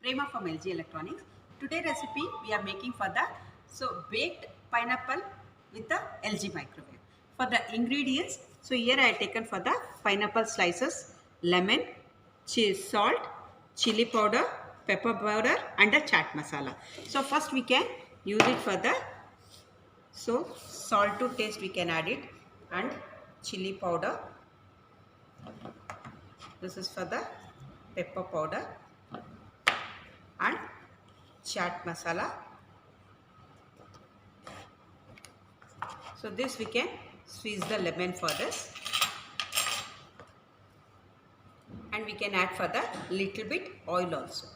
Prema from LG Electronics. Today recipe we are making for the baked pineapple with the LG microwave. For the ingredients, here I have taken for the pineapple slices, lemon, salt, chili powder, pepper powder and a chaat masala. So first we can use it for the salt to taste we can add it, and chili powder. This is for the pepper powder and chaat masala. So this we can squeeze the lemon for this, and we can add for the little bit oil also.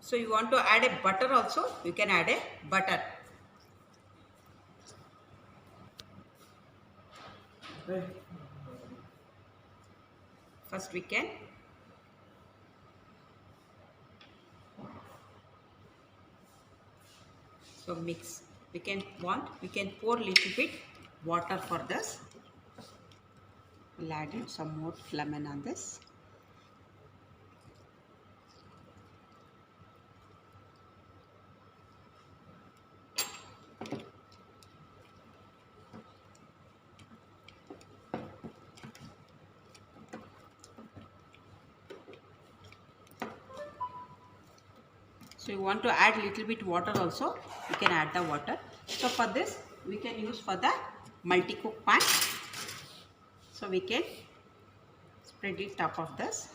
So you want to add a butter also, you can add a butter. First we can mix. We can pour little bit water for this. We'll add in some more lemon on this. So you want to add little bit water also, you can add the water. So for this we can use for the multi-cook pan. So we can spread it top of this.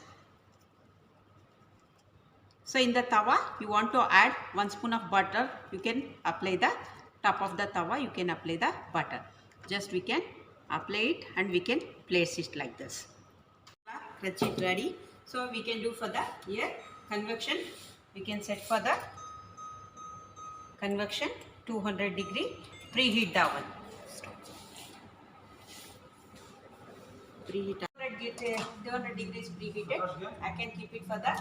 So in the tawa you want to add 1 spoon of butter, you can apply the top of the tawa, you can apply the butter. Just we can apply it and we can place it like this. That's it ready. So we can do for the here convection. We can set for the convection 200 degree, preheat the oven. Preheat 200 degrees preheated. I can keep it for the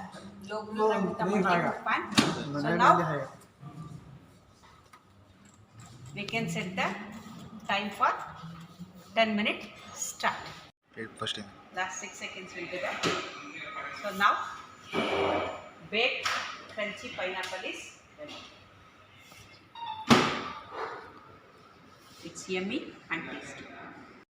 low flame with the multi-cook pan. So now we can set the time for 10 minutes. Start. Last 6 seconds will be there. So now baked crunchy pineapple is ready. It's yummy and tasty.